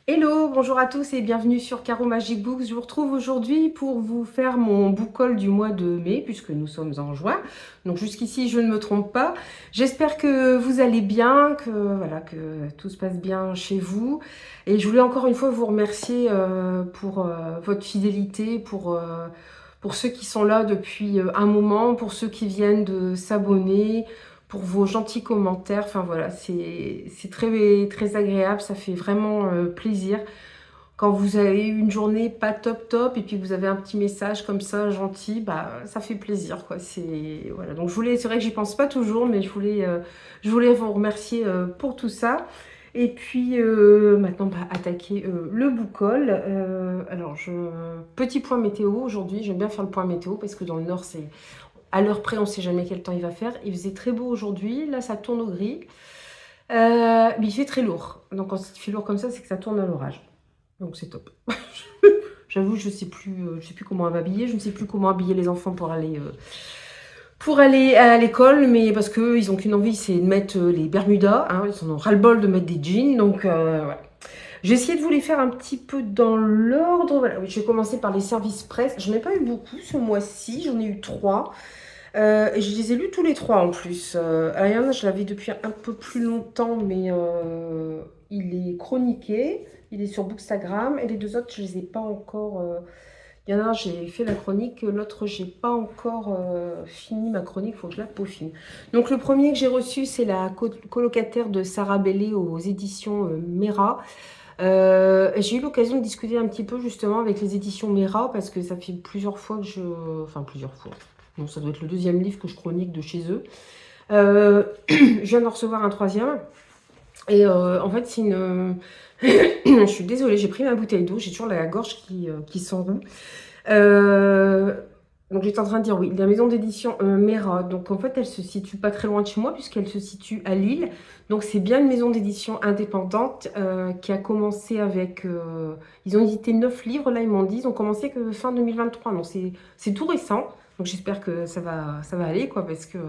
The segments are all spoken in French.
Hello, bonjour à tous et bienvenue sur Caro Magic Books. Je vous retrouve aujourd'hui pour vous faire mon book haul du mois de mai, puisque nous sommes en juin. Donc jusqu'ici, je ne me trompe pas. J'espère que vous allez bien, que tout se passe bien chez vous. Et je voulais encore une fois vous remercier pour votre fidélité, pour ceux qui sont là depuis un moment, pour ceux qui viennent de s'abonner, pour vos gentils commentaires. Enfin voilà, c'est très, très agréable, ça fait vraiment plaisir. Quand vous avez une journée pas top top et puis vous avez un petit message comme ça gentil, bah ça fait plaisir quoi. C'est voilà. Donc c'est vrai que j'y pense pas toujours, mais je voulais vous remercier pour tout ça. Et puis maintenant, attaquer le book haul. Petit point météo aujourd'hui. J'aime bien faire le point météo parce que dans le nord, c'est à l'heure près, on sait jamais quel temps il va faire. Il faisait très beau aujourd'hui. Là, ça tourne au gris. Mais il fait très lourd. Donc quand il fait lourd comme ça, c'est que ça tourne à l'orage. Donc c'est top. J'avoue, je sais plus comment m'habiller. Je ne sais plus comment habiller les enfants pour aller à l'école, mais parce que ils ont qu'une envie, c'est de mettre les Bermudas. Hein, ils en ont ras-le-bol de mettre des jeans. Donc voilà. J'ai essayé de vous les faire un petit peu dans l'ordre. Voilà, oui, je vais commencer par les services presse. J'en ai pas eu beaucoup ce mois-ci. J'en ai eu 3. Et je les ai lus tous les 3 en plus. Ariane, je l'avais depuis un peu plus longtemps, mais il est chroniqué. Il est sur Bookstagram. Et les deux autres, je les ai pas encore. Il y en a un, j'ai fait la chronique. L'autre, j'ai pas encore fini ma chronique. Il faut que je la peaufine. Donc, le premier que j'ai reçu, c'est la colocataire de Sarah Bellé aux éditions Mera. J'ai eu l'occasion de discuter un petit peu justement avec les éditions Mera parce que ça fait plusieurs fois que Enfin, plusieurs fois. Non, ça doit être le deuxième livre que je chronique de chez eux. Je viens de recevoir un troisième. Et en fait, c'est une... je suis désolée, j'ai pris ma bouteille d'eau. J'ai toujours la gorge qui s'enroue. Donc j'étais en train de dire oui, la maison d'édition Mera. Donc en fait, elle se situe pas très loin de chez moi puisqu'elle se situe à Lille. Donc c'est bien une maison d'édition indépendante qui a commencé avec... ils ont édité 9 livres, là ils m'ont dit. Ils ont commencé que fin 2023. Donc c'est tout récent. Donc j'espère que ça va aller quoi parce que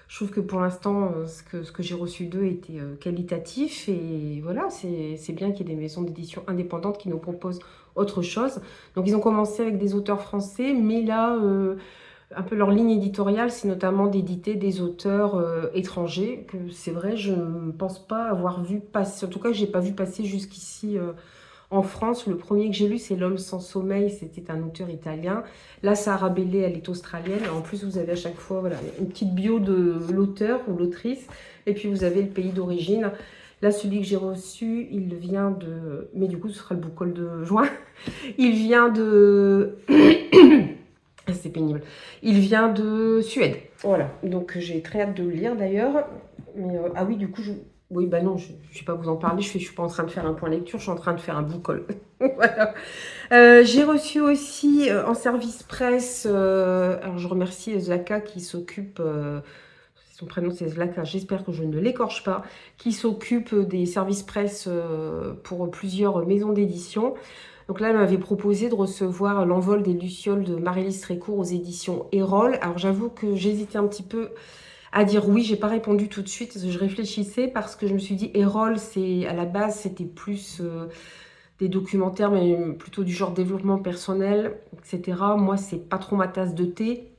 je trouve que pour l'instant, ce que j'ai reçu d'eux était qualitatif. Et voilà, c'est bien qu'il y ait des maisons d'édition indépendantes qui nous proposent autre chose. Donc ils ont commencé avec des auteurs français, mais là, un peu leur ligne éditoriale, c'est notamment d'éditer des auteurs étrangers, que c'est vrai, je ne pense pas avoir vu passer, en tout cas, je n'ai pas vu passer jusqu'ici en France. Le premier que j'ai lu, c'est L'homme sans sommeil, c'était un auteur italien. Là, Sarah Bellé, elle est australienne. En plus, vous avez à chaque fois voilà, une petite bio de l'auteur ou l'autrice, et puis vous avez le pays d'origine. Là, celui que j'ai reçu, il vient de... Mais du coup, ce sera le book haul de juin. Il vient de... C'est pénible. Il vient de Suède. Voilà. Donc, j'ai très hâte de le lire, d'ailleurs. Mais, ah oui, du coup, oui, bah non, je ne vais pas vous en parler. Je suis pas en train de faire un point lecture. Je suis en train de faire un book haul. Voilà. J'ai reçu aussi en service presse... alors, je remercie Zlaka qui s'occupe... son prénom c'est Zlaka, j'espère que je ne l'écorche pas, qui s'occupe des services presse pour plusieurs maisons d'édition. Donc là, elle m'avait proposé de recevoir L'envol des Lucioles de Marie-Lise Trécourt aux éditions Erol. Alors j'avoue que j'hésitais un petit peu à dire oui, j'ai pas répondu tout de suite, je réfléchissais parce que je me suis dit Erol, c'est à la base c'était plus des documentaires, mais plutôt du genre développement personnel, etc. Moi, c'est pas trop ma tasse de thé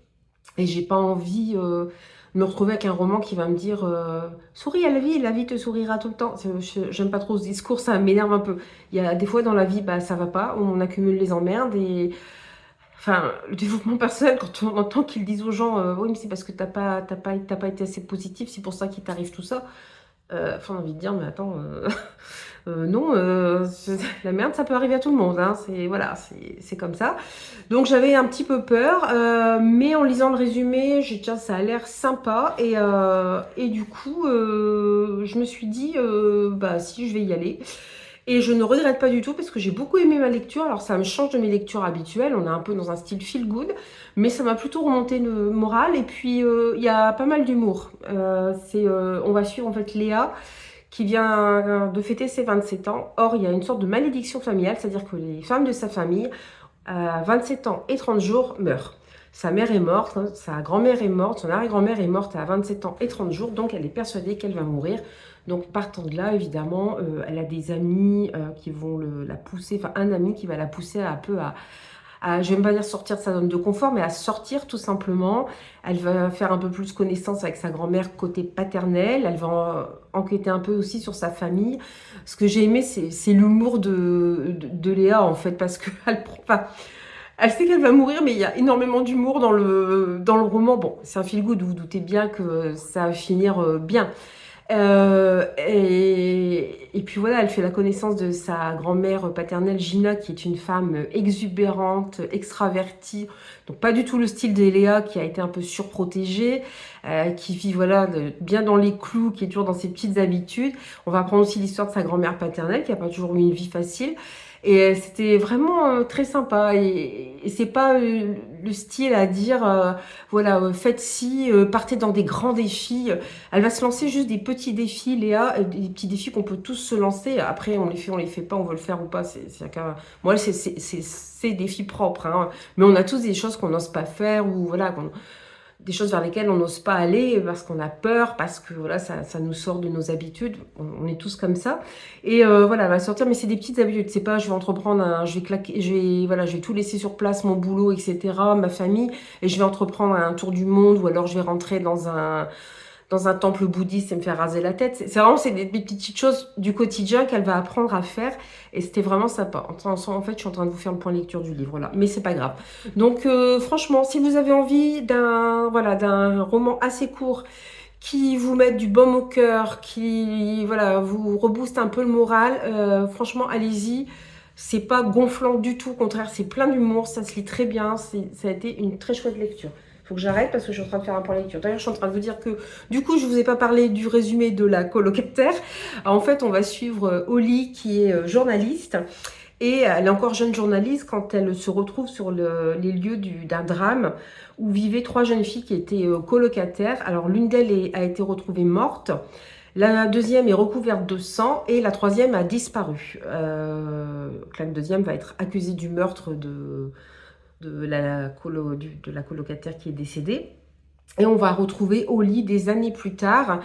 et j'ai pas envie de me retrouver avec un roman qui va me dire souris à la vie te sourira tout le temps. J'aime pas trop ce discours, ça m'énerve un peu. Il y a des fois dans la vie, bah ça va pas, on accumule les emmerdes et enfin le développement personnel quand on entend qu'ils disent aux gens oui mais c'est parce que t'as pas été assez positif, c'est pour ça qu'il t'arrive tout ça. Enfin, on a envie de dire, mais attends, non, la merde, ça peut arriver à tout le monde, hein, voilà, c'est comme ça. Donc j'avais un petit peu peur, mais en lisant le résumé, tiens, ça a l'air sympa, et du coup, je me suis dit, bah si, je vais y aller. Et je ne regrette pas du tout parce que j'ai beaucoup aimé ma lecture. Alors ça me change de mes lectures habituelles, on est un peu dans un style feel good, mais ça m'a plutôt remonté le moral. Et puis il y a pas mal d'humour. On va suivre en fait Léa qui vient de fêter ses 27 ans. Or il y a une sorte de malédiction familiale, c'est-à-dire que les femmes de sa famille à 27 ans et 30 jours meurent. Sa mère est morte, hein, sa grand-mère est morte, son arrière-grand-mère est morte à 27 ans et 30 jours, donc elle est persuadée qu'elle va mourir. Donc partant de là, évidemment, elle a des amis qui vont la pousser, enfin un ami qui va la pousser un peu je vais pas dire sortir de sa zone de confort, mais à sortir tout simplement. Elle va faire un peu plus connaissance avec sa grand-mère côté paternel. Elle va enquêter un peu aussi sur sa famille. Ce que j'ai aimé, c'est l'humour de Léa, en fait, parce qu'elle enfin, elle sait qu'elle va mourir, mais il y a énormément d'humour dans le roman. Bon, c'est un feel-good, vous vous doutez bien que ça va finir bien. Et puis voilà, elle fait la connaissance de sa grand-mère paternelle, Gina, qui est une femme exubérante, extravertie, donc pas du tout le style d'Eléa, qui a été un peu surprotégée, qui vit voilà, bien dans les clous, qui est toujours dans ses petites habitudes. On va apprendre aussi l'histoire de sa grand-mère paternelle, qui n'a pas toujours eu une vie facile. Et c'était vraiment très sympa. Et c'est pas le style à dire, voilà, faites ci, partez dans des grands défis. Elle va se lancer juste des petits défis, Léa, des petits défis qu'on peut tous se lancer. Après, on les fait pas, on veut le faire ou pas. Moi, c'est des défis propres, hein. Mais on a tous des choses qu'on n'ose pas faire ou voilà, des choses vers lesquelles on n'ose pas aller parce qu'on a peur, parce que voilà, ça nous sort de nos habitudes. On est tous comme ça. Et voilà, elle va sortir, mais c'est des petites habitudes. C'est pas, je vais entreprendre, je vais claquer, voilà, je vais tout laisser sur place, mon boulot, etc., ma famille, et je vais entreprendre un tour du monde, ou alors je vais rentrer dans un temple bouddhiste et me faire raser la tête. C'est vraiment des petites choses du quotidien qu'elle va apprendre à faire. Et c'était vraiment sympa. En fait, je suis en train de vous faire le point lecture du livre, là. Mais c'est pas grave. Donc, franchement, si vous avez envie d'un roman assez court qui vous met du baume au cœur, qui voilà, vous rebooste un peu le moral, franchement, allez-y. C'est pas gonflant du tout. Au contraire, c'est plein d'humour. Ça se lit très bien. Ça a été une très chouette lecture. Faut que j'arrête parce que je suis en train de faire un point lecture. D'ailleurs, je suis en train de vous dire que du coup, je vous ai pas parlé du résumé de la colocataire. Alors, en fait, on va suivre Holly qui est journaliste. Et elle est encore jeune journaliste quand elle se retrouve sur les lieux d'un drame où vivaient trois jeunes filles qui étaient colocataires. Alors, l'une d'elles a été retrouvée morte. La deuxième est recouverte de sang et la troisième a disparu. La deuxième va être accusée du meurtre de la colocataire qui est décédée. Et on va retrouver Holly des années plus tard.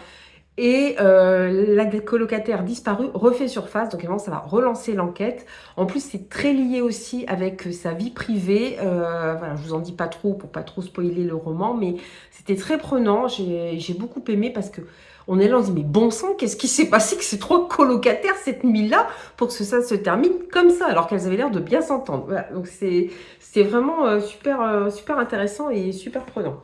Et la colocataire disparue refait surface, donc évidemment ça va relancer l'enquête. En plus c'est très lié aussi avec sa vie privée. Voilà, je vous en dis pas trop pour pas trop spoiler le roman, mais c'était très prenant. J'ai beaucoup aimé parce que on est là, on se dit mais bon sang, qu'est-ce qui s'est passé que ces trois colocataires cette nuit-là pour que ça se termine comme ça, alors qu'elles avaient l'air de bien s'entendre. Voilà, donc c'est vraiment super intéressant et super prenant.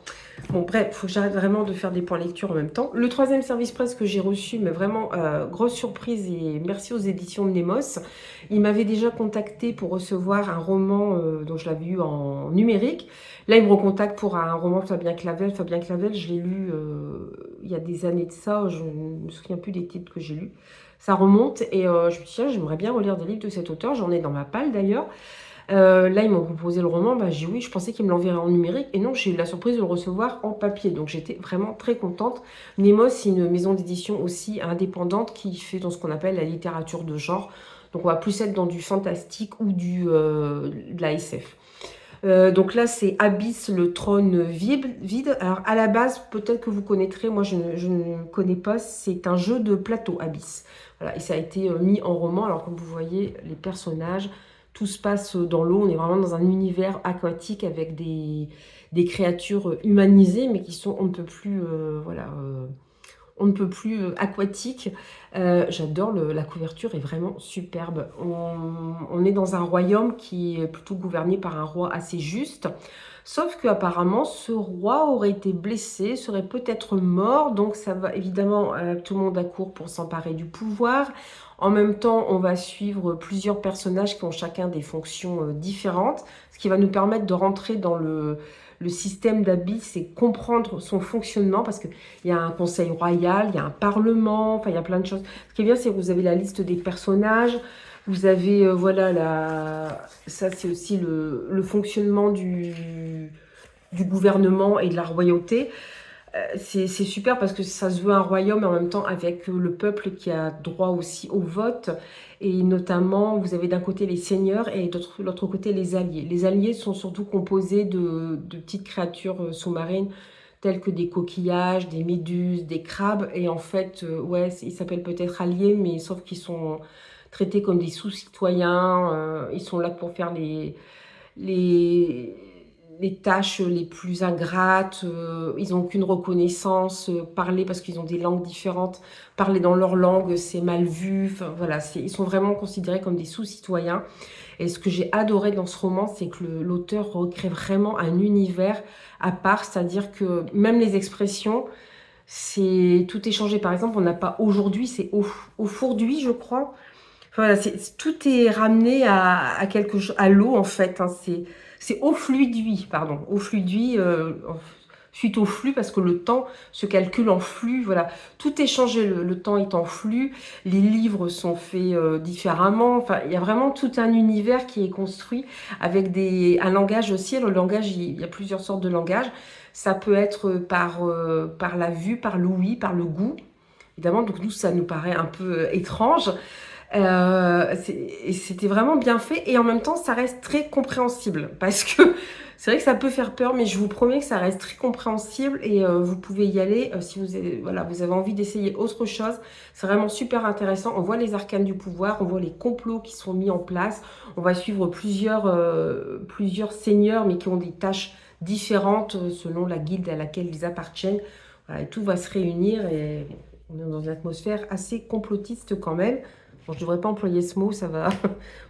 Bon, bref, il faut que j'arrête vraiment de faire des points lecture en même temps. Le troisième service presse que j'ai reçu, mais vraiment grosse surprise et merci aux éditions de Nemos. Ils m'avaient déjà contacté pour recevoir un roman dont je l'avais eu en numérique. Là, ils me recontactent pour un roman de Fabien Clavel. Fabien Clavel, je l'ai lu il y a des années de ça. Je ne me souviens plus des titres que j'ai lus. Ça remonte et je me suis dit, tiens, j'aimerais bien relire des livres de cet auteur. J'en ai dans ma palle d'ailleurs. Là, ils m'ont proposé le roman. Bah, j'ai dit oui, je pensais qu'ils me l'enverraient en numérique. Et non, j'ai eu la surprise de le recevoir en papier. Donc, j'étais vraiment très contente. Nemos, c'est une maison d'édition aussi indépendante qui fait dans ce qu'on appelle la littérature de genre. Donc, on va plus être dans du fantastique ou de la SF. Donc là, c'est Abyss, le trône vide. Alors, à la base, peut-être que vous connaîtrez. Moi, je ne connais pas. C'est un jeu de plateau, Abyss. Voilà, et ça a été mis en roman. Alors, comme vous voyez, les personnages... Tout se passe dans l'eau, on est vraiment dans un univers aquatique avec des créatures humanisées, mais qui sont on ne peut plus, on ne peut plus aquatiques. J'adore, la couverture est vraiment superbe. On est dans un royaume qui est plutôt gouverné par un roi assez juste. Sauf qu'apparemment, ce roi aurait été blessé, serait peut-être mort. Donc ça va évidemment, tout le monde accourt pour s'emparer du pouvoir. En même temps, on va suivre plusieurs personnages qui ont chacun des fonctions différentes. Ce qui va nous permettre de rentrer dans le système d'Abyss et comprendre son fonctionnement. Parce qu'il y a un conseil royal, il y a un parlement, enfin il y a plein de choses. Ce qui est bien, c'est que vous avez la liste des personnages. Vous avez, voilà, ça c'est aussi le fonctionnement du gouvernement et de la royauté. c'est super parce que ça se veut un royaume en même temps avec le peuple qui a droit aussi au vote. Et notamment, vous avez d'un côté les seigneurs et de l'autre côté les alliés. Les alliés sont surtout composés de petites créatures sous-marines telles que des coquillages, des méduses, des crabes. Et en fait, ouais, ils s'appellent peut-être alliés, mais sauf qu'ils sont traités comme des sous-citoyens. Ils sont là pour faire les, les tâches les plus ingrates, ils n'ont aucune reconnaissance, parler parce qu'ils ont des langues différentes, parler dans leur langue, c'est mal vu, enfin voilà, ils sont vraiment considérés comme des sous-citoyens. Et ce que j'ai adoré dans ce roman, c'est que l'auteur recrée vraiment un univers à part, c'est-à-dire que même les expressions, tout est changé. Par exemple, on n'a pas aujourd'hui, c'est au fourduit, je crois. Enfin, voilà, tout est ramené à quelque chose, à l'eau en fait. Hein, c'est au fluiduit, pardon, au fluiduit, suite au flux parce que le temps se calcule en flux. Voilà, tout est changé. Le temps est en flux. Les livres sont faits différemment. Enfin, il y a vraiment tout un univers qui est construit avec un langage aussi. Le langage, il y a plusieurs sortes de langage. Ça peut être par la vue, par l'ouïe, par le goût. Évidemment, donc nous, ça nous paraît un peu étrange. C'était vraiment bien fait et en même temps ça reste très compréhensible parce que c'est vrai que ça peut faire peur mais je vous promets que ça reste très compréhensible et vous pouvez y aller si vous avez, voilà, vous avez envie d'essayer autre chose. C'est vraiment super intéressant. On voit les arcanes du pouvoir, on voit les complots qui sont mis en place. On va suivre plusieurs seigneurs mais qui ont des tâches différentes selon la guilde à laquelle ils appartiennent. Voilà, et tout va se réunir et on est dans une atmosphère assez complotiste quand même. Bon, je ne devrais pas employer ce mot, ça va.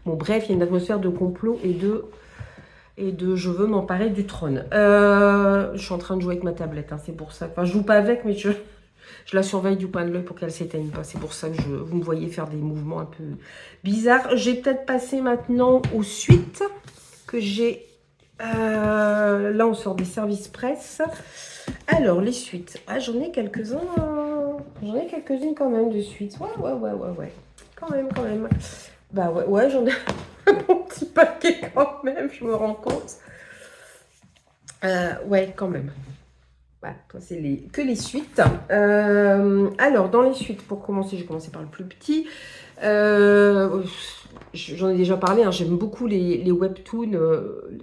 Bon, bref, il y a une atmosphère de complot et de je veux m'emparer du trône. Je suis en train de jouer avec ma tablette, hein, c'est pour ça. Enfin, je joue pas avec, mais je la surveille du coin de l'œil pour qu'elle ne s'éteigne pas. C'est pour ça que vous me voyez faire des mouvements un peu bizarres. J'ai peut-être passé maintenant aux suites que j'ai. Là, on sort des services presse. Alors, les suites. Ah, j'en ai quelques-uns. J'en ai quelques-unes quand même de suites. Ouais. Quand même. Bah ouais, j'en ai un petit paquet quand même, je me rends compte. Ouais, quand même. Voilà, c'est que les suites. Alors, dans les suites, pour commencer, je vais commencer par le plus petit. J'en ai déjà parlé, hein, j'aime beaucoup les webtoons.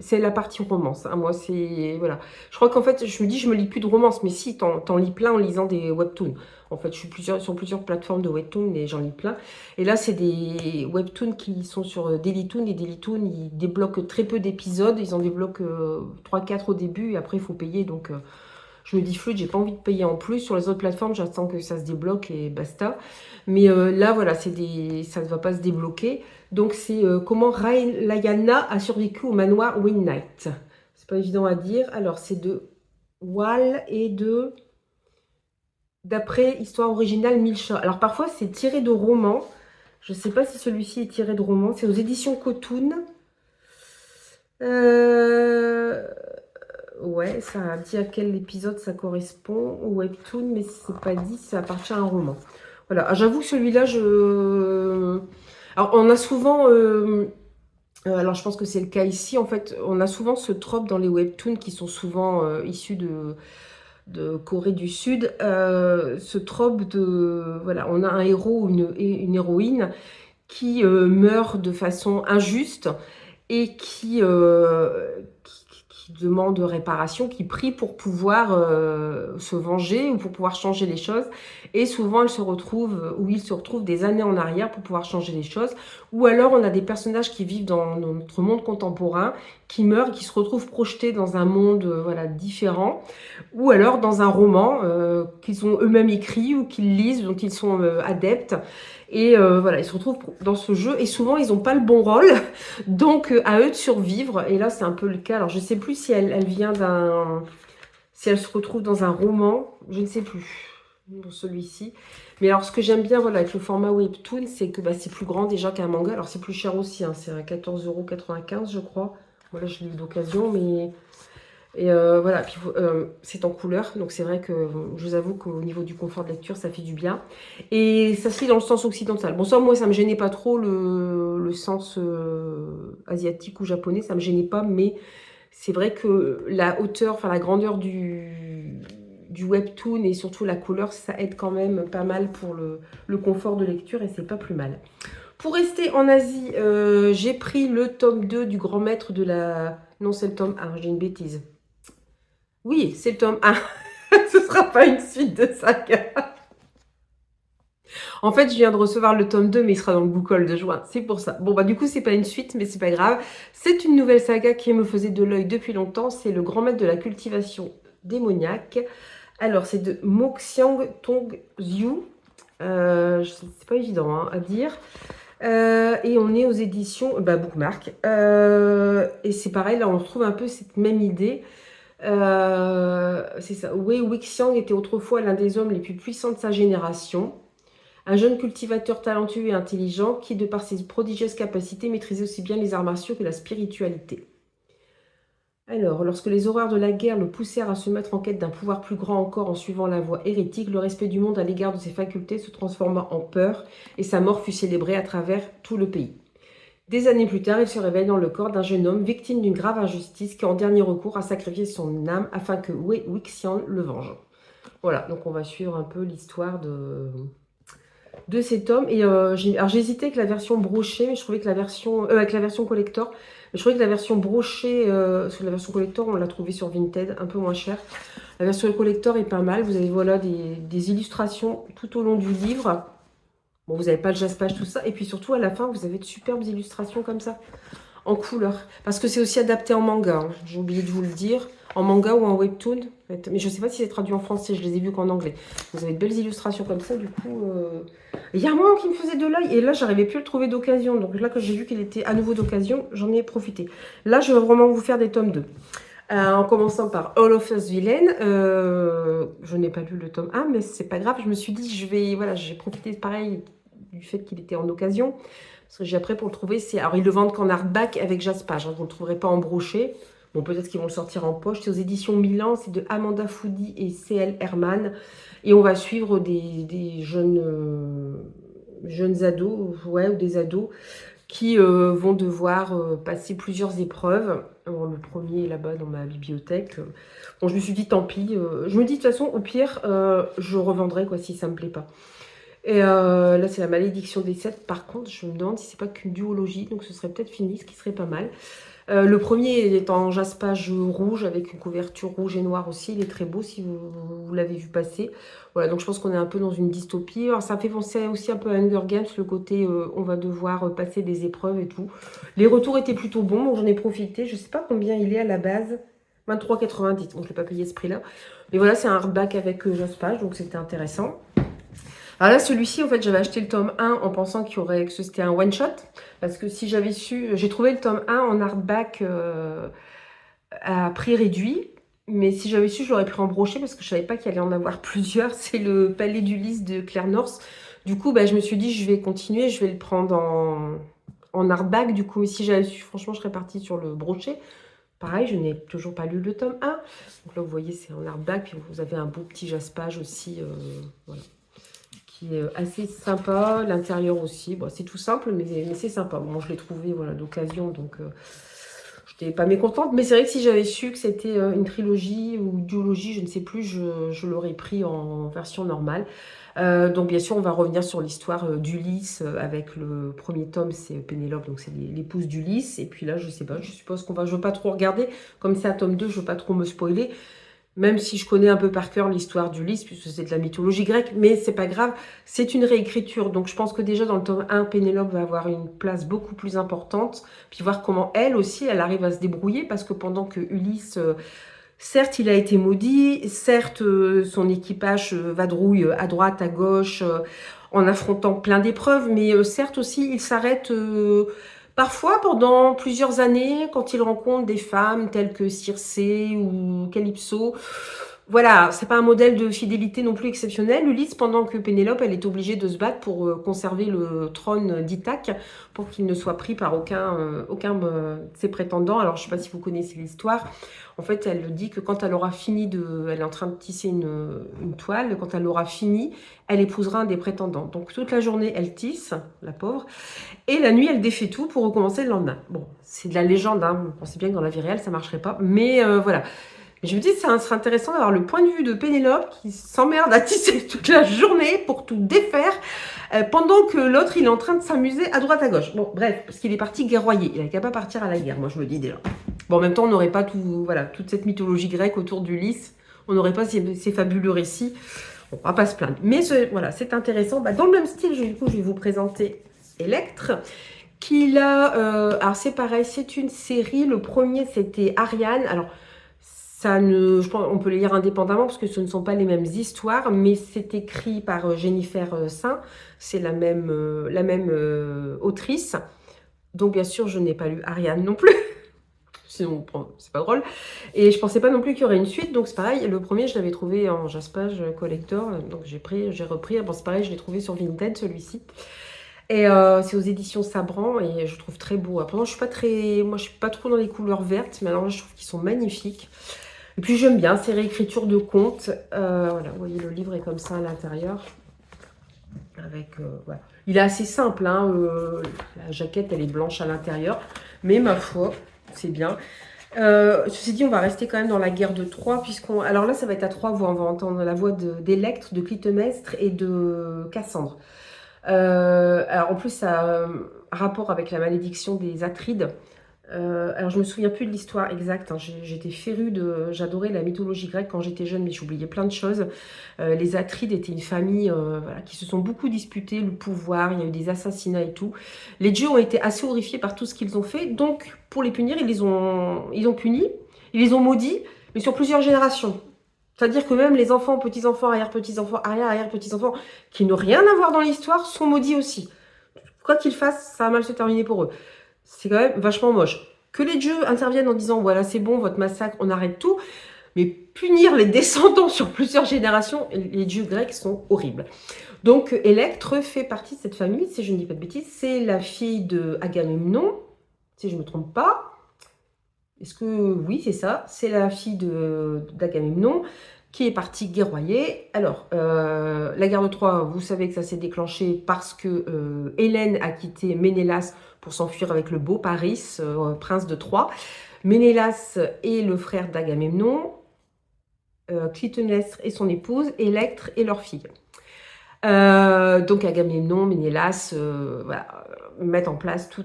C'est la partie romance. Hein, moi, c'est... Voilà. Je crois qu'en fait, je me dis, je me lis plus de romance. Mais si, t'en lis plein en lisant des webtoons. En fait, je suis sur plusieurs plateformes de webtoons et j'en lis plein. Et là, c'est des webtoons qui sont sur Dailytoon. Et Dailytoon, ils débloquent très peu d'épisodes. Ils en débloquent 3-4 au début. Et après, il faut payer. Donc... je me dis flûte, j'ai pas envie de payer en plus. Sur les autres plateformes, j'attends que ça se débloque et basta. Mais là, voilà, ça ne va pas se débloquer. Donc, c'est comment Raelayana a survécu au manoir Wing Night. C'est pas évident à dire. Alors, c'est de Wall et d'après histoire originale Milcha. Alors, parfois, c'est tiré de romans. Je sais pas si celui-ci est tiré de roman. C'est aux éditions Cotoon. Ouais, ça dit à quel épisode ça correspond au webtoon, mais c'est pas dit, ça appartient à un roman. Voilà, ah, j'avoue que celui-là, alors, on a souvent... alors, je pense que c'est le cas ici. En fait, on a souvent ce trope dans les webtoons qui sont souvent issus de Corée du Sud. Ce trope de... Voilà, on a un héros ou une héroïne qui meurt de façon injuste et qui demande réparation, qui prie pour pouvoir se venger ou pour pouvoir changer les choses. Et souvent, elle se retrouve, ou il se retrouve des années en arrière pour pouvoir changer les choses. Ou alors, on a des personnages qui vivent dans notre monde contemporain, qui meurent et qui se retrouvent projetés dans un monde voilà, différent. Ou alors dans un roman qu'ils ont eux-mêmes écrit ou qu'ils lisent, dont ils sont adeptes. Et voilà, ils se retrouvent dans ce jeu et souvent ils n'ont pas le bon rôle, donc à eux de survivre. Et là c'est un peu le cas. Alors je ne sais plus si elle vient si elle se retrouve dans un roman, je ne sais plus dans celui-ci. Mais alors ce que j'aime bien voilà, avec le format Webtoon, c'est que bah, c'est plus grand déjà qu'un manga. Alors c'est plus cher aussi, hein, c'est à 14,95 € je crois. Voilà, je l'ai eu d'occasion, mais... Et voilà, puis c'est en couleur, donc c'est vrai que je vous avoue qu'au niveau du confort de lecture, ça fait du bien. Et ça se lit dans le sens occidental. Bon, ça, moi, ça me gênait pas trop le sens asiatique ou japonais, ça me gênait pas, mais c'est vrai que la hauteur, enfin la grandeur du du webtoon et surtout la couleur, ça aide quand même pas mal pour le confort de lecture et c'est pas plus mal. Pour rester en Asie, j'ai pris le tome 2 du grand maître de la... Non, c'est le tome 1, j'ai une bêtise. Oui, c'est le tome 1. Ce sera pas une suite de saga. En fait, je viens de recevoir le tome 2, mais il sera dans le book haul de juin. C'est pour ça. Bon, bah du coup, c'est pas une suite, mais c'est pas grave. C'est une nouvelle saga qui me faisait de l'œil depuis longtemps. C'est le grand maître de la cultivation démoniaque. Alors, c'est de Moxiang Tong Xiu. C'est pas évident hein, à dire. Et on est aux éditions Bookmark. Et c'est pareil, là, on retrouve un peu cette même idée. C'est ça. Wei Wuxiang était autrefois l'un des hommes les plus puissants de sa génération. Un jeune cultivateur talentueux et intelligent qui, de par ses prodigieuses capacités, maîtrisait aussi bien les arts martiaux que la spiritualité. Alors, lorsque les horreurs de la guerre le poussèrent à se mettre en quête d'un pouvoir plus grand encore en suivant la voie hérétique, le respect du monde à l'égard de ses facultés se transforma en peur et sa mort fut célébrée à travers tout le pays. Des années plus tard, il se réveille dans le corps d'un jeune homme victime d'une grave injustice qui, en dernier recours, a sacrifié son âme afin que Wei Wuxian le venge. Voilà, donc on va suivre un peu l'histoire de cet homme. Et alors j'ai hésité avec la version brochée, mais je trouvais que la version avec la version collector, mais je trouvais que la version brochée, sur la version collector, on l'a trouvée sur Vinted, un peu moins cher. La version collector est pas mal. Vous avez voilà des illustrations tout au long du livre. Bon, vous n'avez pas le jaspage, tout ça. Et puis surtout, à la fin, vous avez de superbes illustrations comme ça, en couleur. Parce que c'est aussi adapté en manga, hein. J'ai oublié de vous le dire. En manga ou en webtoon. Mais je ne sais pas si c'est traduit en français, je les ai vus qu'en anglais. Vous avez de belles illustrations comme ça, du coup... Il y a un moment qui me faisait de l'œil, et là, j'arrivais plus à le trouver d'occasion. Donc là, quand j'ai vu qu'il était à nouveau d'occasion, j'en ai profité. Là, je vais vraiment vous faire des tomes 2. En commençant par All of Us Villain. Je n'ai pas lu le tome 1, mais c'est pas grave. Je me suis dit, j'ai profité pareil du fait qu'il était en occasion. Parce que j'ai après pour le trouver, alors ils le vendent qu'en hardback avec jaspage, hein, vous ne le trouverez pas en brochet. Bon, peut-être qu'ils vont le sortir en poche. C'est aux éditions Milan, c'est de Amanda Foody et C.L. Herman. Et on va suivre des jeunes ados, ou des ados, qui vont devoir passer plusieurs épreuves. Alors, le premier est là-bas dans ma bibliothèque. Bon, je me suis dit, tant pis. Je me dis, de toute façon, au pire, je revendrai quoi, si ça ne me plaît pas. Et là, c'est la malédiction des 7. Par contre, je me demande si c'est pas qu'une duologie. Donc, ce serait peut-être fini, ce qui serait pas mal. Le premier est en jaspage rouge avec une couverture rouge et noire aussi. Il est très beau si vous l'avez vu passer. Voilà, donc je pense qu'on est un peu dans une dystopie. Alors, ça fait penser aussi un peu à Hunger Games, le côté on va devoir passer des épreuves et tout. Les retours étaient plutôt bons, donc j'en ai profité. Je ne sais pas combien il est à la base. 23,90. Donc je ne l'ai pas payé ce prix-là. Mais voilà, c'est un hardback avec jaspage, donc c'était intéressant. Alors là, celui-ci, en fait, j'avais acheté le tome 1 en pensant que c'était un one-shot. Parce que si j'avais su... J'ai trouvé le tome 1 en hardback à prix réduit. Mais si j'avais su, je l'aurais pris en brochet parce que je ne savais pas qu'il allait en avoir plusieurs. C'est le Palais d'Ulysse de Claire North. Du coup, je me suis dit, je vais continuer. Je vais le prendre en hardback. Du coup, si j'avais su, franchement, je serais partie sur le brochet. Pareil, je n'ai toujours pas lu le tome 1. Donc là, vous voyez, c'est en hardback. Puis vous avez un beau petit jaspage aussi. Voilà. Qui est assez sympa, l'intérieur aussi, bon, c'est tout simple mais c'est sympa. Bon, je l'ai trouvé voilà, d'occasion, donc je n'étais pas mécontente, mais c'est vrai que si j'avais su que c'était une trilogie ou une duologie, je ne sais plus, je l'aurais pris en version normale. Donc bien sûr on va revenir sur l'histoire d'Ulysse avec le premier tome, c'est Pénélope, donc c'est l'épouse d'Ulysse, et puis là je sais pas, je suppose qu'on va, je veux pas trop regarder, comme c'est un tome 2, je veux pas trop me spoiler. Même si je connais un peu par cœur l'histoire d'Ulysse, puisque c'est de la mythologie grecque, mais c'est pas grave, c'est une réécriture. Donc je pense que déjà dans le tome 1, Pénélope va avoir une place beaucoup plus importante, puis voir comment elle aussi, elle arrive à se débrouiller, parce que pendant que Ulysse, certes il a été maudit, certes son équipage vadrouille à droite, à gauche, en affrontant plein d'épreuves, mais certes aussi il s'arrête... Parfois, pendant plusieurs années, quand il rencontre des femmes telles que Circé ou Calypso, voilà, c'est pas un modèle de fidélité non plus exceptionnel. Ulysse, pendant que Pénélope, elle est obligée de se battre pour conserver le trône d'Ithaque, pour qu'il ne soit pris par aucun de ses prétendants. Alors, je sais pas si vous connaissez l'histoire. En fait, elle dit que quand elle aura fini elle est en train de tisser une toile, quand elle aura fini, elle épousera un des prétendants. Donc, toute la journée, elle tisse, la pauvre. Et la nuit, elle défait tout pour recommencer le lendemain. Bon, c'est de la légende, hein. On sait bien que dans la vie réelle, ça ne marcherait pas. Mais voilà. Je me dis, ça serait intéressant d'avoir le point de vue de Pénélope qui s'emmerde à tisser toute la journée pour tout défaire, pendant que l'autre, il est en train de s'amuser à droite à gauche. Bon, bref, parce qu'il est parti guerroyer. Il n'avait qu'à pas partir à la guerre, moi je me dis déjà. Bon, en même temps, on n'aurait pas tout, voilà, toute cette mythologie grecque autour d'Ulysse. On n'aurait pas ces fabuleux récits. On va pas se plaindre. Mais voilà, c'est intéressant. Dans le même style, du coup, je vais vous présenter Electre. Alors c'est pareil, c'est une série. Le premier, c'était Ariane. Alors, je pense, on peut les lire indépendamment parce que ce ne sont pas les mêmes histoires, mais c'est écrit par Jennifer Saint. C'est la même autrice. Donc, bien sûr, je n'ai pas lu Ariane non plus. Sinon, c'est pas drôle. Et je pensais pas non plus qu'il y aurait une suite. Donc, c'est pareil. Le premier, je l'avais trouvé en Jaspage Collector. Donc, j'ai repris. Bon, c'est pareil, je l'ai trouvé sur Vinted, celui-ci. Et c'est aux éditions Sabran et je trouve très beau. Pourtant, moi, je suis pas trop dans les couleurs vertes, mais alors là, je trouve qu'ils sont magnifiques. Et puis, j'aime bien ces réécritures de contes. Voilà, vous voyez, le livre est comme ça à l'intérieur. Voilà. Il est assez simple, hein, la jaquette, elle est blanche à l'intérieur. Mais ma foi, c'est bien. Ceci dit, on va rester quand même dans la guerre de Troie, alors là, ça va être à 3 voix. On va entendre la voix d'Électre, de Clytemnestre et de Cassandre. Alors en plus, ça a un rapport avec la malédiction des Atrides. Alors je me souviens plus de l'histoire exacte, hein. J'étais férue j'adorais la mythologie grecque quand j'étais jeune, mais j'oubliais plein de choses. Les Atrides étaient une famille voilà, qui se sont beaucoup disputés le pouvoir, il y a eu des assassinats et tout. Les dieux ont été assez horrifiés par tout ce qu'ils ont fait, donc pour les punir, ils ont puni, ils les ont maudits, mais sur plusieurs générations. C'est-à-dire que même les enfants, petits-enfants, arrière-petits-enfants, arrière-arrière-petits-enfants, qui n'ont rien à voir dans l'histoire, sont maudits aussi. Quoi qu'ils fassent, ça va mal se terminer pour eux. C'est quand même vachement moche. Que les dieux interviennent en disant, voilà, c'est bon, votre massacre, on arrête tout. Mais punir les descendants sur plusieurs générations, les dieux grecs sont horribles. Donc, Électre fait partie de cette famille, si je ne dis pas de bêtises. C'est la fille de Agamemnon, si je ne me trompe pas. Est-ce que oui, c'est ça, c'est la fille d'Agamemnon qui est partie guerroyer. Alors, la guerre de Troie, vous savez que ça s'est déclenché parce que Hélène a quitté Ménélas pour s'enfuir avec le beau Paris, prince de Troie. Ménélas est le frère d'Agamemnon, Clytemnestre et son épouse, Électre et leur fille. Donc Agamemnon, Ménélas, voilà, mettent en place tout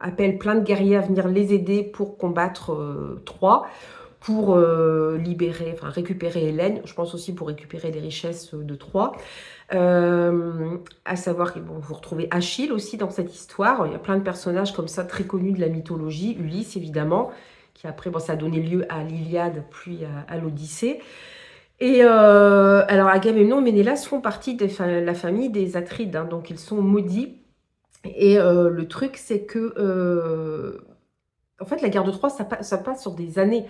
appelle plein de guerriers à venir les aider pour combattre Troie, pour récupérer Hélène, je pense aussi pour récupérer les richesses de Troie. À savoir que vous retrouvez Achille aussi dans cette histoire. Il y a plein de personnages comme ça très connus de la mythologie. Ulysse évidemment, qui après ça a donné lieu à l'Iliade puis à l'Odyssée. Et alors Agamemnon et Ménélas font partie de la famille des Atrides, hein, donc ils sont maudits. Et le truc c'est que en fait la guerre de Troie ça passe sur des années.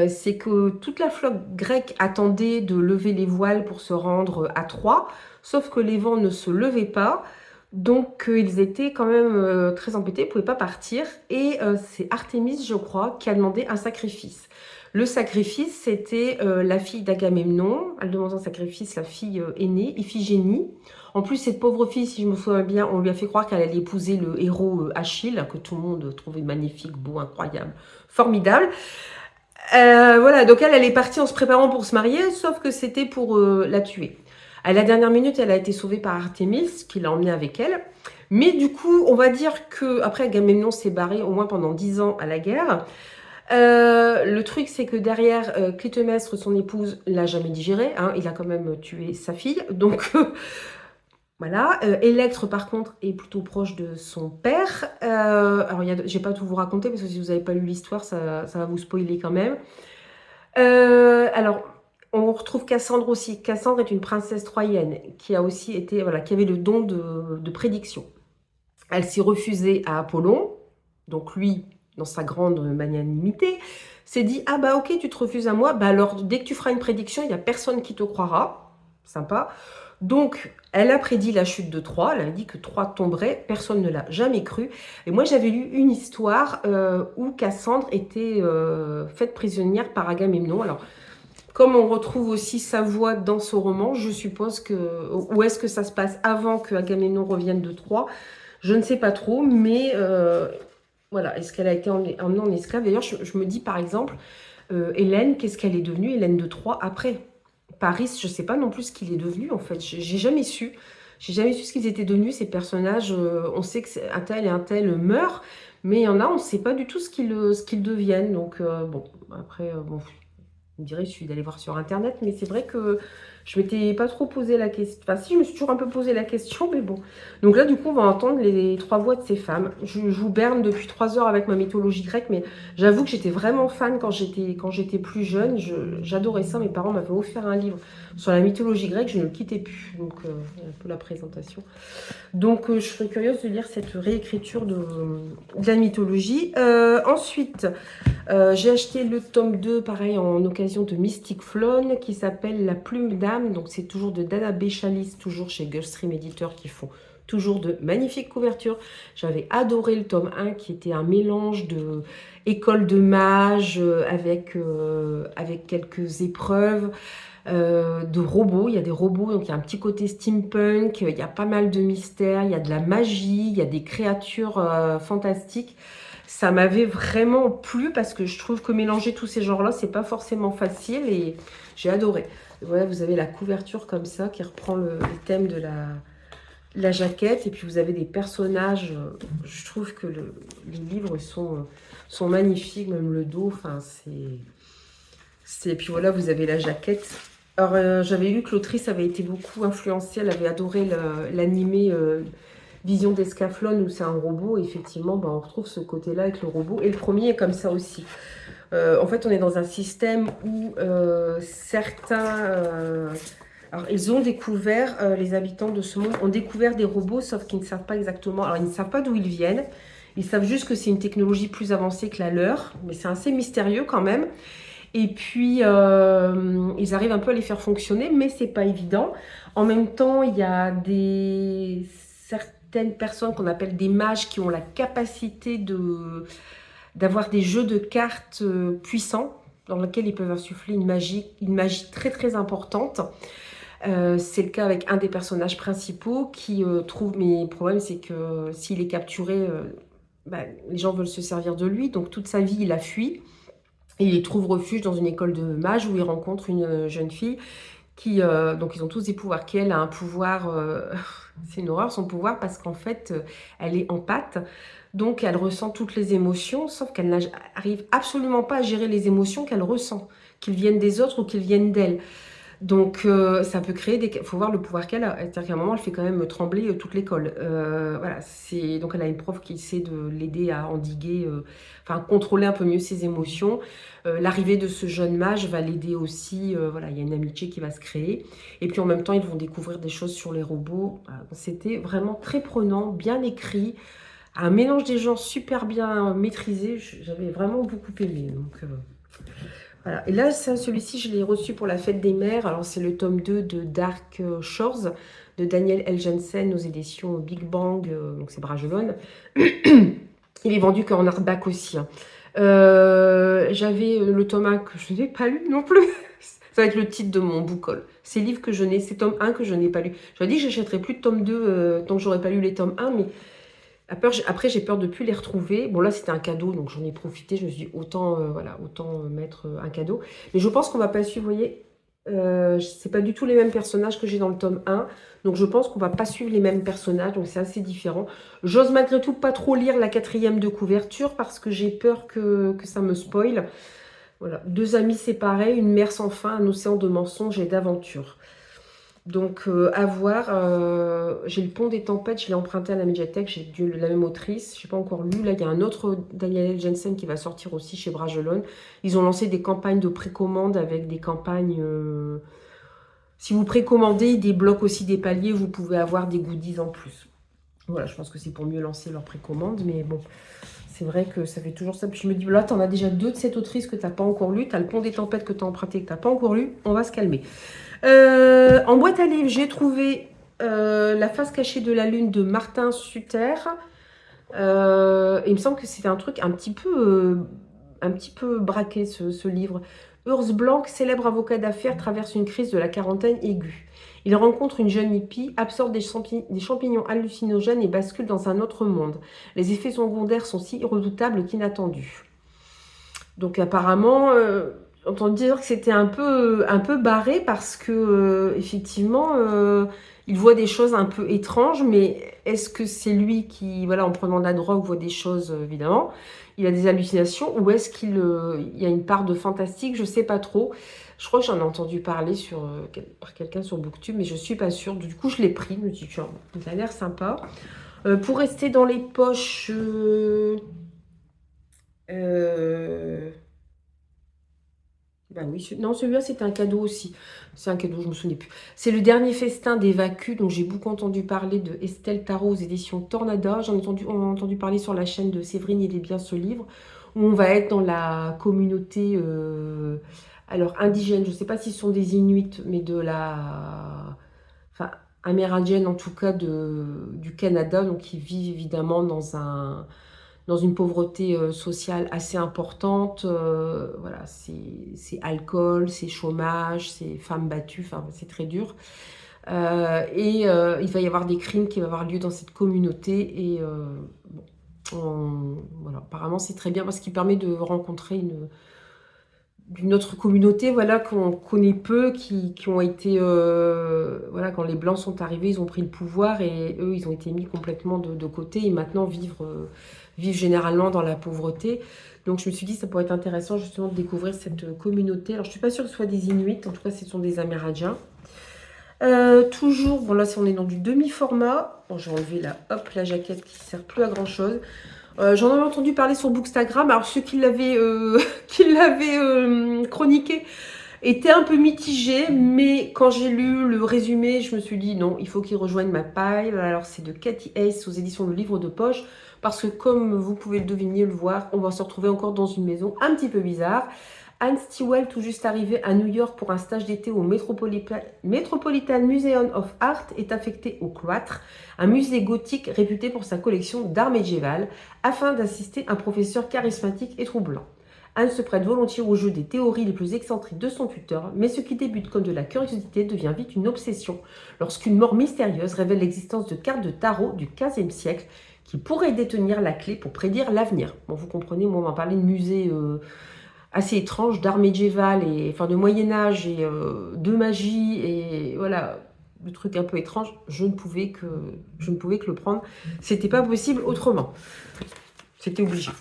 C'est que toute la flotte grecque attendait de lever les voiles pour se rendre à Troie, sauf que les vents ne se levaient pas, donc ils étaient quand même très embêtés, ils ne pouvaient pas partir, et c'est Artémis, je crois, qui a demandé un sacrifice. Le sacrifice, c'était la fille d'Agamemnon, elle demande un sacrifice, la fille aînée, Iphigénie. En plus, cette pauvre fille, si je me souviens bien, on lui a fait croire qu'elle allait épouser le héros Achille, que tout le monde trouvait magnifique, beau, incroyable, formidable. Voilà, donc elle est partie en se préparant pour se marier, sauf que c'était pour la tuer. À la dernière minute, elle a été sauvée par Artémis, qui l'a emmenée avec elle. Mais du coup, on va dire que après Agamemnon s'est barré au moins pendant 10 ans à la guerre. Le truc, c'est que derrière, Clytemnestre, son épouse, l'a jamais digéré. Hein, il a quand même tué sa fille. Donc, voilà. Électre, par contre, est plutôt proche de son père. Alors, je ne vais pas tout vous raconter, parce que si vous n'avez pas lu l'histoire, ça va vous spoiler quand même. Alors, on retrouve Cassandre aussi. Cassandre est une princesse troyenne qui a aussi été, voilà, qui avait le don de prédiction. Elle s'est refusée à Apollon. Donc, lui, dans sa grande magnanimité, s'est dit, ah bah ok, tu te refuses à moi, bah alors dès que tu feras une prédiction, il n'y a personne qui te croira. Sympa. Donc, elle a prédit la chute de Troie, elle a dit que Troie tomberait, personne ne l'a jamais cru. Et moi, j'avais lu une histoire où Cassandre était faite prisonnière par Agamemnon. Alors, comme on retrouve aussi sa voix dans ce roman, je suppose que... Ou est-ce que ça se passe avant que Agamemnon revienne de Troie? Je ne sais pas trop, mais Voilà, est-ce qu'elle a été emmenée en esclave? D'ailleurs, je me dis par exemple, Hélène, qu'est-ce qu'elle est devenue, Hélène de Troie, après? Paris, je ne sais pas non plus ce qu'il est devenu, en fait. J'ai jamais su. J'ai jamais su ce qu'ils étaient devenus, ces personnages. On sait que un tel et un tel meurent, mais il y en a, on ne sait pas du tout ce qu'ils deviennent. Donc, bon, après, bon, on dirait, il suffit d'aller voir sur Internet, mais c'est vrai que je m'étais pas trop posé la question. Enfin, si, je me suis toujours un peu posé la question, mais bon. Donc là, du coup, on va entendre les trois voix de ces femmes. Je vous berne depuis 3 heures avec ma mythologie grecque, mais j'avoue que j'étais vraiment fan quand j'étais plus jeune. J'adorais ça. Mes parents m'avaient offert un livre sur la mythologie grecque, je ne le quittais plus. Donc, un peu la présentation. Donc, je serais curieuse de lire cette réécriture de la mythologie. Ensuite, j'ai acheté le tome 2, pareil, en occasion de Mystic Flown, qui s'appelle La Plume d'âme. Donc, c'est toujours de Dana Béchalis, toujours chez Gulfstream Éditeur, qui font toujours de magnifiques couvertures. J'avais adoré le tome 1, qui était un mélange de école de mages avec quelques épreuves. De robots, il y a des robots, donc il y a un petit côté steampunk, il y a pas mal de mystères, il y a de la magie, il y a des créatures fantastiques. Ça m'avait vraiment plu parce que je trouve que mélanger tous ces genres-là, c'est pas forcément facile et j'ai adoré. Voilà, vous avez la couverture comme ça qui reprend le thème de la jaquette et puis vous avez des personnages. Je trouve que les livres sont magnifiques, même le dos, enfin et puis voilà, vous avez la jaquette. Alors, j'avais lu que l'autrice avait été beaucoup influencée, elle avait adoré l'animé Vision d'Escaflowne où c'est un robot. Et effectivement, ben, on retrouve ce côté-là avec le robot. Et le premier est comme ça aussi. En fait, on est dans un système où alors, ils ont découvert, les habitants de ce monde ont découvert des robots, sauf qu'ils ne savent pas exactement. Alors, ils ne savent pas d'où ils viennent. Ils savent juste que c'est une technologie plus avancée que la leur. Mais c'est assez mystérieux quand même. Et puis, ils arrivent un peu à les faire fonctionner, mais c'est pas évident. En même temps, il y a certaines personnes qu'on appelle des mages qui ont la capacité d'avoir des jeux de cartes puissants dans lesquels ils peuvent insuffler une magie très très importante. C'est le cas avec un des personnages principaux qui trouve, mais le problème c'est que s'il est capturé, les gens veulent se servir de lui, donc toute sa vie il a fui. Et il trouve refuge dans une école de mages où il rencontre une jeune fille qui... donc ils ont tous des pouvoirs. Qu'elle a un pouvoir... c'est une horreur son pouvoir parce qu'en fait, elle est empathe. Donc elle ressent toutes les émotions, sauf qu'elle n'arrive absolument pas à gérer les émotions qu'elle ressent, qu'ils viennent des autres ou qu'ils viennent d'elle. Donc, ça peut créer des... Il faut voir le pouvoir qu'elle a. C'est-à-dire qu'à un moment, elle fait quand même trembler toute l'école. Voilà, donc elle a une prof qui essaie de l'aider à endiguer, enfin, contrôler un peu mieux ses émotions. L'arrivée de ce jeune mage va l'aider aussi. Voilà, il y a une amitié qui va se créer. Et puis, en même temps, ils vont découvrir des choses sur les robots. C'était vraiment très prenant, bien écrit. Un mélange des genres super bien maîtrisé. J'avais vraiment beaucoup aimé. Donc... Voilà. Et là, celui-ci, je l'ai reçu pour la fête des mères. Alors, c'est le tome 2 de Dark Shores de Daniel L. Jensen aux éditions Big Bang. Donc, c'est Bragelonne. Il est vendu qu'en hardback aussi. Hein. J'avais le tome 1 que je n'ai pas lu non plus. Ça va être le titre de mon book-haul. Ces livres que je n'ai, c'est tome 1 que je n'ai pas lu. J'avais dit que j'achèterais plus de tome 2 tant que j'aurais pas lu les tomes 1, mais après, j'ai peur de ne plus les retrouver. Bon, là, c'était un cadeau, donc j'en ai profité. Je me suis dit, autant mettre un cadeau. Mais je pense qu'on ne va pas suivre, vous voyez, c'est pas du tout les mêmes personnages que j'ai dans le tome 1. Donc, je pense qu'on ne va pas suivre les mêmes personnages. Donc, c'est assez différent. J'ose malgré tout pas trop lire la 4e de couverture parce que j'ai peur que ça me spoile. Voilà. 2 amis séparés, une mer sans fin, un océan de mensonges et d'aventures. Donc, à voir. J'ai le Pont des Tempêtes, je l'ai emprunté à la médiathèque, j'ai la même autrice, je n'ai pas encore lu. Là, il y a un autre Daniel L. Jensen qui va sortir aussi chez Bragelonne. Ils ont lancé des campagnes de précommande avec des campagnes... si vous précommandez, ils débloquent aussi des paliers, vous pouvez avoir des goodies en plus. Voilà, je pense que c'est pour mieux lancer leur précommande, mais bon... C'est vrai que ça fait toujours ça. Puis je me dis, là, tu en as déjà 2 de cette autrice que tu n'as pas encore lu. Tu as le Pont des Tempêtes que tu as emprunté que tu n'as pas encore lu. On va se calmer. En boîte à livres, j'ai trouvé La face cachée de la lune de Martin Suter. Il me semble que c'était un truc un petit peu braqué, ce livre. Urs Blank, célèbre avocat d'affaires, traverse une crise de la quarantaine aiguë. Il rencontre une jeune hippie, absorbe des champignons hallucinogènes et bascule dans un autre monde. Les effets secondaires sont si redoutables qu'inattendus. Donc apparemment, on entend dire que c'était un peu barré parce que effectivement, il voit des choses un peu étranges, mais est-ce que c'est lui qui, voilà, en prenant de la drogue, voit des choses, évidemment, il a des hallucinations, ou est-ce il y a une part de fantastique, je sais pas trop. Je crois que j'en ai entendu parler par quelqu'un sur Booktube, mais je suis pas sûre. Du coup, je l'ai pris, je me dis, tiens, ça a l'air sympa. Pour rester dans les poches... bah oui, non, celui-là, c'était un cadeau aussi. C'est un cadeau, je me souviens plus. C'est le dernier festin des vacus, dont j'ai beaucoup entendu parler de Estelle Tarot aux éditions Tornada. On a entendu parler sur la chaîne de Séverine, il est bien ce livre, où on va être dans la communauté alors indigène. Je ne sais pas si ce sont des Inuits, mais de la... Enfin, amérindienne en tout cas du Canada, donc qui vivent évidemment dans une pauvreté sociale assez importante. Voilà, c'est alcool, c'est chômage, c'est femmes battues, enfin, c'est très dur. Il va y avoir des crimes qui vont avoir lieu dans cette communauté. Et voilà, apparemment, c'est très bien parce qu'il permet de rencontrer d'une autre communauté, voilà, qu'on connaît peu, qui ont été, voilà, quand les Blancs sont arrivés, ils ont pris le pouvoir et eux, ils ont été mis complètement de côté et maintenant vivent généralement dans la pauvreté. Donc je me suis dit, ça pourrait être intéressant justement de découvrir cette communauté. Alors je suis pas sûre que ce soit des Inuits, en tout cas ce sont des Amérindiens. Toujours, bon là on est dans du demi-format. Bon, j'ai enlevé la jaquette qui sert plus à grand chose. J'en avais entendu parler sur Bookstagram. Alors ceux qui l'avaient chroniqué étaient un peu mitigés, mais quand j'ai lu le résumé, je me suis dit non, il faut qu'ils rejoignent ma paille. Alors c'est de Cathy Hayes aux éditions de Livre de Poche, parce que comme vous pouvez le deviner, le voir, on va se retrouver encore dans une maison un petit peu bizarre. Anne Stewart, tout juste arrivée à New York pour un stage d'été au Metropolitan Museum of Art, est affectée au cloître, un musée gothique réputé pour sa collection d'art médiéval, afin d'assister un professeur charismatique et troublant. Anne se prête volontiers au jeu des théories les plus excentriques de son tuteur, mais ce qui débute comme de la curiosité devient vite une obsession lorsqu'une mort mystérieuse révèle l'existence de cartes de tarot du XVe siècle qui pourraient détenir la clé pour prédire l'avenir. Bon, vous comprenez, moi on va parler de musée assez étrange, d'art médiéval, enfin de Moyen-Âge et de magie, et voilà, le truc un peu étrange, je ne pouvais que le prendre. C'était pas possible autrement. C'était obligé.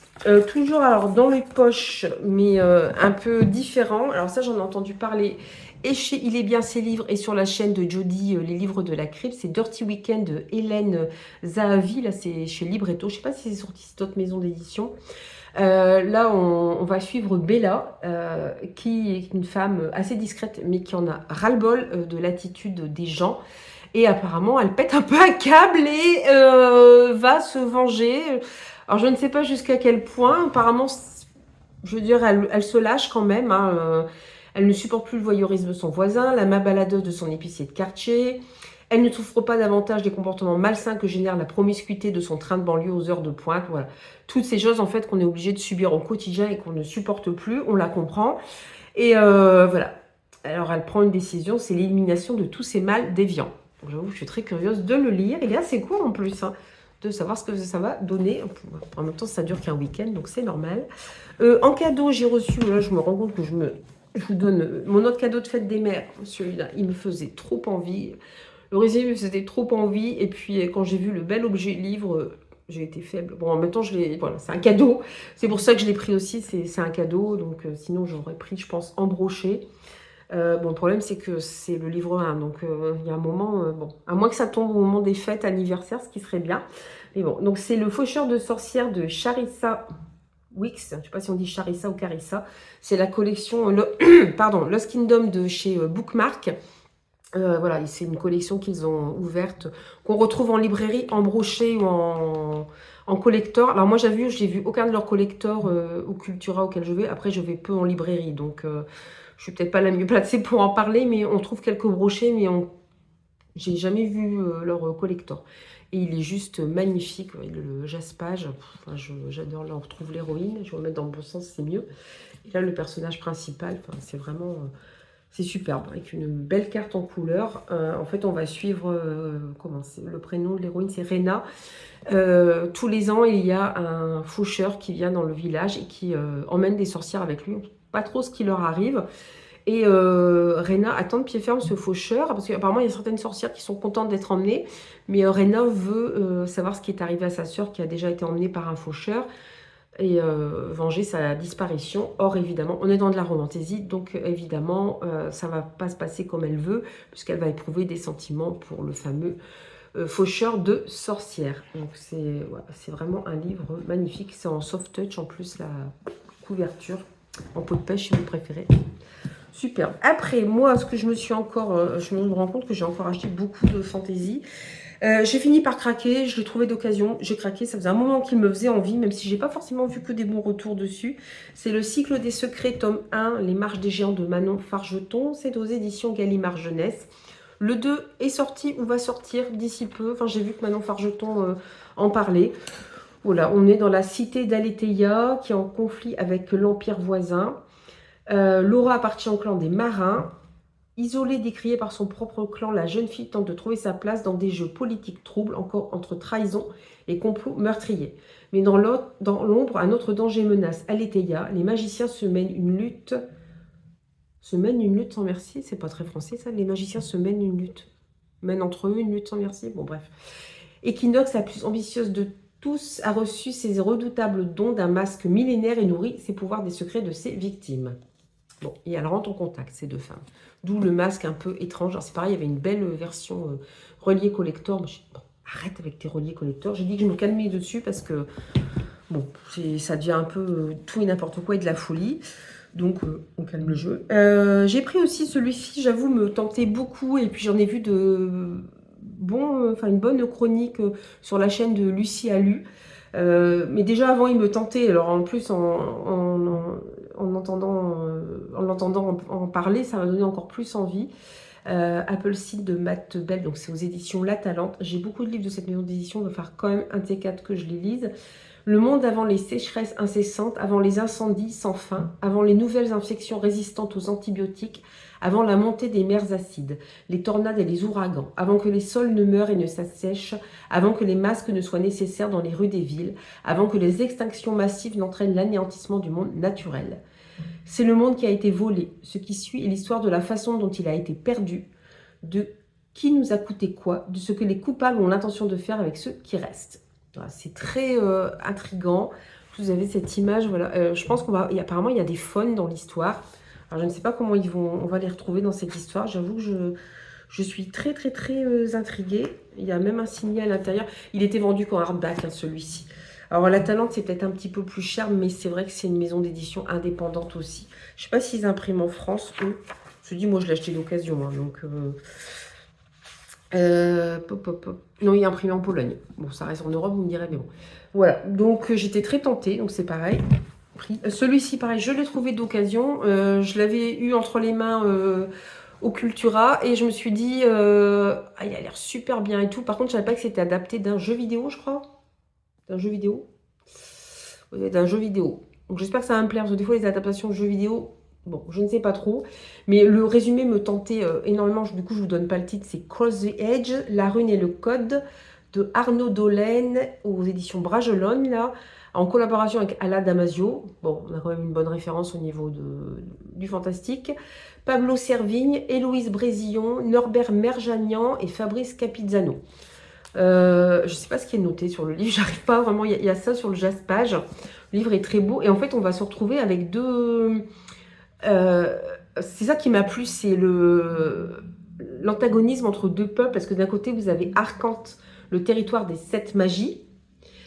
Toujours alors dans les poches, mais un peu différent. Alors ça, j'en ai entendu parler et chez Il est bien ses livres et sur la chaîne de Jodie, les livres de la crypte. C'est Dirty Weekend de Hélène Zahavi. Là, c'est chez Libretto. Je ne sais pas si c'est sorti cette autre maison d'édition. Là, on va suivre Bella, qui est une femme assez discrète, mais qui en a ras-le-bol de l'attitude des gens. Et apparemment, elle pète un peu un câble et va se venger. Alors, je ne sais pas jusqu'à quel point. Apparemment, je veux dire, elle se lâche quand même. Hein. Elle ne supporte plus le voyeurisme de son voisin, la main baladeuse de son épicier de quartier. Elle ne souffre pas davantage des comportements malsains que génère la promiscuité de son train de banlieue aux heures de pointe. Voilà. Toutes ces choses, en fait, qu'on est obligé de subir au quotidien et qu'on ne supporte plus, on la comprend. Et voilà. Alors, elle prend une décision, c'est l'élimination de tous ces mâles déviants. J'avoue, je suis très curieuse de le lire. Il est assez court en plus, hein, de savoir ce que ça va donner. En même temps, ça dure qu'un week-end, donc c'est normal. En cadeau, j'ai reçu, là, je me rends compte que je vous donne mon autre cadeau de fête des mères. Celui-là, il me faisait trop envie. Le résumé me faisait trop envie. Et puis, quand j'ai vu le bel objet livre, j'ai été faible. Bon, en même temps, voilà, c'est un cadeau. C'est pour ça que je l'ai pris aussi. C'est un cadeau. Donc, sinon, j'aurais pris, je pense, en broché. Bon, le problème, c'est que c'est le livre 1. Donc, il y a un moment... bon, à moins que ça tombe au moment des fêtes anniversaires, ce qui serait bien. Mais bon, donc c'est le faucheur de sorcières de Charissa Wicks. Je ne sais pas si on dit Charissa ou Carissa. C'est la collection... pardon, Lost Kingdom de chez Bookmark. Voilà, c'est une collection qu'ils ont ouverte, qu'on retrouve en librairie, en brochet ou en collector. Alors moi, j'ai vu aucun de leurs collectors au Cultura auquel je vais. Après, je vais peu en librairie, donc je suis peut-être pas la mieux placée pour en parler, mais on trouve quelques brochets, mais j'ai jamais vu leur collector. Et il est juste magnifique, le jaspage. Enfin, j'adore, là on retrouve l'héroïne. Je vais remettre dans le bon sens, c'est mieux. Et là, le personnage principal, enfin, c'est vraiment... c'est superbe, avec une belle carte en couleur. En fait, on va suivre... comment c'est le prénom de l'héroïne, c'est Rena. Tous les ans, il y a un faucheur qui vient dans le village et qui emmène des sorcières avec lui. On ne sait pas trop ce qui leur arrive. Et Rena attend de pied ferme ce faucheur, parce qu'apparemment, il y a certaines sorcières qui sont contentes d'être emmenées. Mais Rena veut savoir ce qui est arrivé à sa sœur, qui a déjà été emmenée par un faucheur, et venger sa disparition. Or, évidemment, on est dans de la romantésie, donc évidemment, ça ne va pas se passer comme elle veut, puisqu'elle va éprouver des sentiments pour le fameux faucheur de sorcières. Donc c'est vraiment un livre magnifique. C'est en soft touch en plus, la couverture en peau de pêche si vous préférez. Superbe. Après, moi, ce que je me suis encore... je me rends compte que j'ai encore acheté beaucoup de fantaisie. J'ai fini par craquer, je l'ai trouvé d'occasion, j'ai craqué, ça faisait un moment qu'il me faisait envie, même si j'ai pas forcément vu que des bons retours dessus. C'est le cycle des secrets, tome 1, Les marches des géants de Manon Fargeton, c'est aux éditions Gallimard Jeunesse. Le 2 est sorti ou va sortir d'ici peu, enfin j'ai vu que Manon Fargeton en parlait. Voilà, on est dans la cité d'Aletheia qui est en conflit avec l'empire voisin. Laura appartient au clan des marins. Isolée, décriée par son propre clan, la jeune fille tente de trouver sa place dans des jeux politiques troubles, encore entre trahison et complot meurtrier. Mais dans l'ombre, un autre danger menace Aletheia. Les magiciens se mènent une lutte sans merci. C'est pas très français ça, les magiciens se mènent une lutte. Mènent entre eux une lutte sans merci. Bon bref. Equinox, la plus ambitieuse de tous, a reçu ses redoutables dons d'un masque millénaire et nourrit ses pouvoirs des secrets de ses victimes. Bon, et elle rentre en contact, ces deux femmes. D'où le masque un peu étrange. Alors c'est pareil, il y avait une belle version reliée collector. Mais bon, arrête avec tes reliés collector. J'ai dit que je me calmais dessus parce que, bon, ça devient un peu tout et n'importe quoi et de la folie. Donc, on calme le jeu. J'ai pris aussi celui-ci, j'avoue, me tentait beaucoup. Et puis, j'en ai vu une bonne chronique sur la chaîne de Lucie Alu. Mais déjà, avant, il me tentait. Alors, en plus, en l'entendant en parler, ça m'a donné encore plus envie. Apple Seed de Matt Bell, donc c'est aux éditions La Talente. J'ai beaucoup de livres de cette maison d'édition, il va falloir quand même un T4 que je les lise. Le monde avant les sécheresses incessantes, avant les incendies sans fin, avant les nouvelles infections résistantes aux antibiotiques, avant la montée des mers acides, les tornades et les ouragans, avant que les sols ne meurent et ne s'assèchent, avant que les masques ne soient nécessaires dans les rues des villes, avant que les extinctions massives n'entraînent l'anéantissement du monde naturel. C'est le monde qui a été volé. Ce qui suit est l'histoire de la façon dont il a été perdu, de qui nous a coûté quoi, de ce que les coupables ont l'intention de faire avec ceux qui restent. Voilà, c'est très intriguant. Vous avez cette image, voilà. Je pense apparemment il y a des faunes dans l'histoire. Alors je ne sais pas comment on va les retrouver dans cette histoire. J'avoue que je suis très très très intriguée. Il y a même un signet à l'intérieur. Il était vendu qu'en hardback, hein, celui-ci. Alors La Talente, c'est peut-être un petit peu plus cher, mais c'est vrai que c'est une maison d'édition indépendante aussi. Je ne sais pas s'ils impriment en France, eux. Je dis, moi je l'ai acheté d'occasion, hein, donc... Non, il est imprimé en Pologne. Bon, ça reste en Europe, vous me direz, mais bon. Voilà, donc j'étais très tentée, donc c'est pareil. Celui-ci, pareil, je l'ai trouvé d'occasion. Je l'avais eu entre les mains au Cultura et je me suis dit, il a l'air super bien et tout. Par contre, je ne savais pas que c'était adapté d'un jeu vidéo, je crois. D'un jeu vidéo. Oui, d'un jeu vidéo. Donc j'espère que ça va me plaire, parce que des fois, les adaptations de jeux vidéo... Bon, je ne sais pas trop, mais le résumé me tentait énormément. Du coup, je ne vous donne pas le titre, c'est Cross the Edge, la rune et le code de Arnaud Dolène aux éditions Bragelonne, là, en collaboration avec Ala Damasio. Bon, on a quand même une bonne référence au niveau du fantastique. Pablo Servigne, Héloïse Brésillon, Norbert Merjanian et Fabrice Capizzano. Je ne sais pas ce qui est noté sur le livre, j'arrive pas vraiment, il y a ça sur le Jaspage. Le livre est très beau et en fait, on va se retrouver avec deux... c'est ça qui m'a plu, c'est l'antagonisme entre deux peuples, parce que d'un côté vous avez Arcante, le territoire des 7 magies,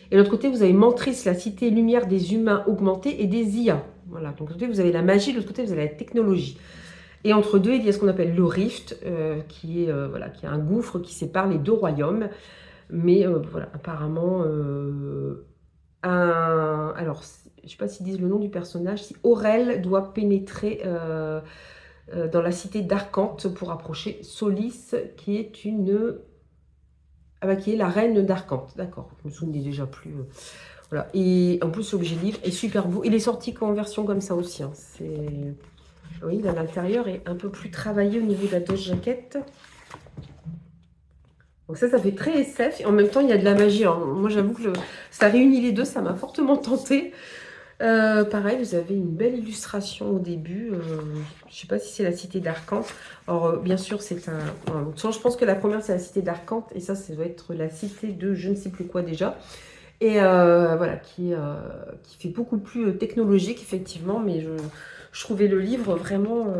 et de l'autre côté vous avez Mantris, la cité lumière des humains augmentés et des IA. Voilà, donc d'un côté vous avez la magie, de l'autre côté vous avez la technologie. Et entre deux, il y a ce qu'on appelle le Rift, qui est un gouffre qui sépare les deux royaumes. Mais voilà, apparemment, alors, je ne sais pas s'ils disent le nom du personnage, si Aurel doit pénétrer dans la cité d'Arcante pour approcher Solis, qui est qui est la reine d'Arcante. D'accord, je me souvenais déjà plus. Voilà. Et en plus, l'objet livre est super beau. Il est sorti qu'en version comme ça aussi. Hein. Oui, là, l'intérieur est un peu plus travaillé au niveau de la dose jaquette. Donc ça fait très SF. Et en même temps, il y a de la magie. Alors, moi, j'avoue que ça réunit les deux. Ça m'a fortement tenté. Pareil, vous avez une belle illustration au début. Je ne sais pas si c'est la cité d'Arcante. Alors, bien sûr, c'est un... je pense que la première, c'est la cité d'Arcante. Et ça doit être la cité de je ne sais plus quoi déjà. Et voilà, qui fait beaucoup plus technologique, effectivement. Mais je trouvais le livre vraiment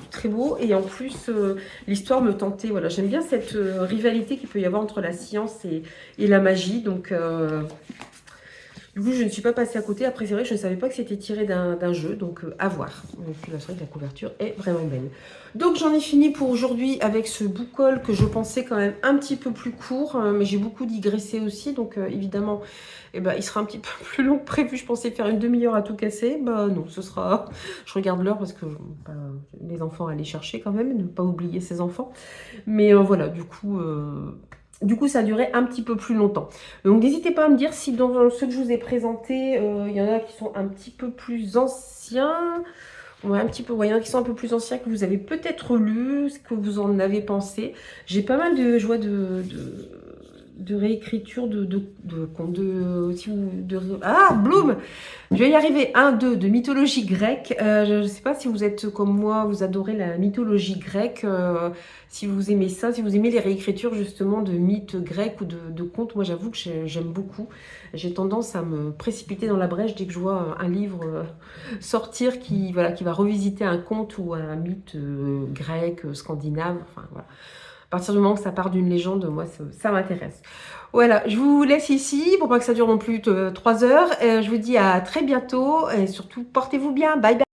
très beau. Et en plus, l'histoire me tentait. Voilà, j'aime bien cette rivalité qu'il peut y avoir entre la science et la magie. Donc... du coup, je ne suis pas passée à côté. Après, c'est vrai que je ne savais pas que c'était tiré d'un jeu, donc à voir. Donc là, c'est vrai que la couverture est vraiment belle. Donc, j'en ai fini pour aujourd'hui avec ce book haul que je pensais quand même un petit peu plus court, mais j'ai beaucoup digressé aussi. Donc, évidemment, il sera un petit peu plus long que prévu. Je pensais faire une demi-heure à tout casser. Bah non, ce sera... Je regarde l'heure parce que les enfants à aller chercher quand même, ne pas oublier ses enfants. Mais voilà, du coup... ça a duré un petit peu plus longtemps. Donc, n'hésitez pas à me dire si dans ceux que je vous ai présentés, il y en a qui sont un petit peu plus anciens. Ouais, il y en a qui sont un peu plus anciens que vous avez peut-être lu, ce que vous en avez pensé. J'ai pas mal de joie de réécriture, ah, Bloom! Je vais y arriver. 1, 2, de mythologie grecque. Je ne sais pas si vous êtes comme moi, vous adorez la mythologie grecque. Si vous aimez ça, si vous aimez les réécritures justement de mythes grecs ou de contes, moi j'avoue que j'aime beaucoup. J'ai tendance à me précipiter dans la brèche dès que je vois un livre sortir qui va revisiter un conte ou un mythe grec, scandinave. Enfin voilà. À partir du moment que ça part d'une légende, moi, ça m'intéresse. Voilà, je vous laisse ici pour pas que ça dure non plus 3 heures. Je vous dis à très bientôt et surtout, portez-vous bien. Bye bye.